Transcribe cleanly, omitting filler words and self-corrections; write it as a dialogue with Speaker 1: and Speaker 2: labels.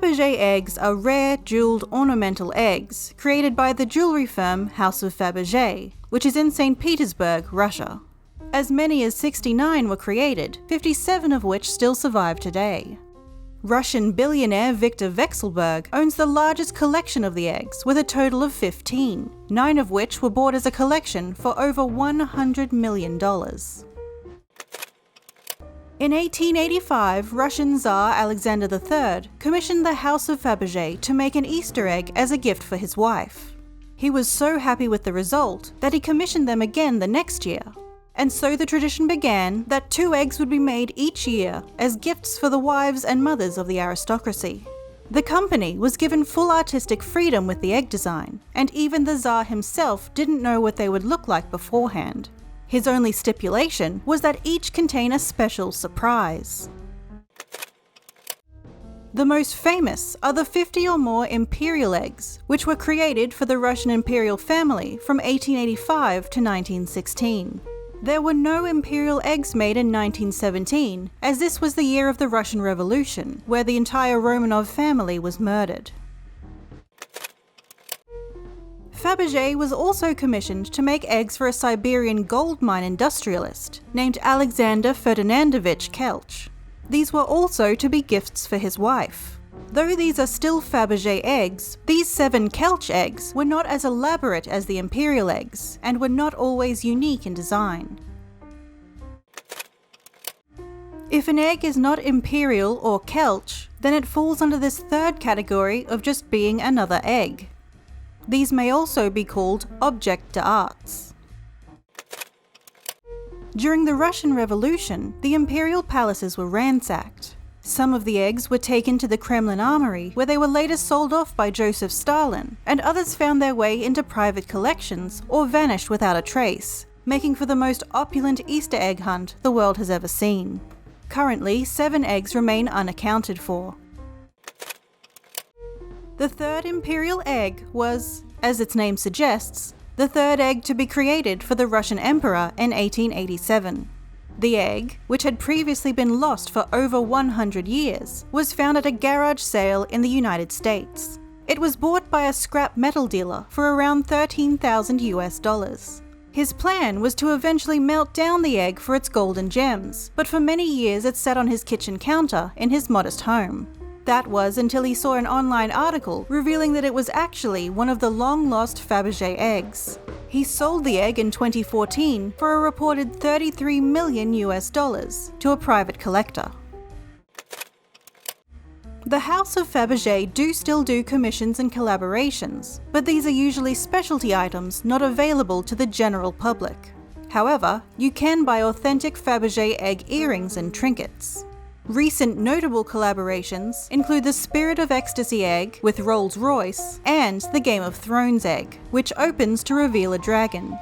Speaker 1: Fabergè eggs are rare, jeweled ornamental eggs created by the jewelry firm House of Fabergè, which is in St. Petersburg, Russia. As many as 69 were created, 57 of which still survive today. Russian billionaire Viktor Vekselberg owns the largest collection of the eggs, with a total of 15, 9 of which were bought as a collection for over $100 million. In 1885, Russian Tsar Alexander III commissioned the House of Fabergè to make an Easter egg as a gift for his wife. He was so happy with the result that he commissioned them again the next year. And so the tradition began that 2 eggs would be made each year as gifts for the wives and mothers of the aristocracy. The company was given full artistic freedom with the egg design, and even the Tsar himself didn't know what they would look like beforehand. His only stipulation was that each contain a special surprise. The most famous are the 50 or more Imperial Eggs, which were created for the Russian imperial family from 1885 to 1916. There were no Imperial Eggs made in 1917, as this was the year of the Russian Revolution, where the entire Romanov family was murdered. Fabergé was also commissioned to make eggs for a Siberian gold mine industrialist named Alexander Ferdinandovich Kelch. These were also to be gifts for his wife. Though these are still Fabergé eggs, these 7 Kelch eggs were not as elaborate as the Imperial eggs and were not always unique in design. If an egg is not Imperial or Kelch, then it falls under this third category of just being another egg. These may also be called objets d'art. During the Russian Revolution, the imperial palaces were ransacked. Some of the eggs were taken to the Kremlin armory, where they were later sold off by Joseph Stalin, and others found their way into private collections or vanished without a trace, making for the most opulent Easter egg hunt the world has ever seen. Currently, 7 eggs remain unaccounted for. The Third Imperial Egg was, as its name suggests, the third egg to be created for the Russian Emperor in 1887. The egg, which had previously been lost for over 100 years, was found at a garage sale in the United States. It was bought by a scrap metal dealer for around $13,000 US. His plan was to eventually melt down the egg for its golden gems, but for many years it sat on his kitchen counter in his modest home. That was until he saw an online article revealing that it was actually one of the long-lost Fabergé eggs. He sold the egg in 2014 for a reported $33 million US to a private collector. The House of Fabergé do still do commissions and collaborations, but these are usually specialty items not available to the general public. However, you can buy authentic Fabergé egg earrings and trinkets. Recent notable collaborations include the Spirit of Ecstasy egg with Rolls-Royce and the Game of Thrones egg, which opens to reveal a dragon.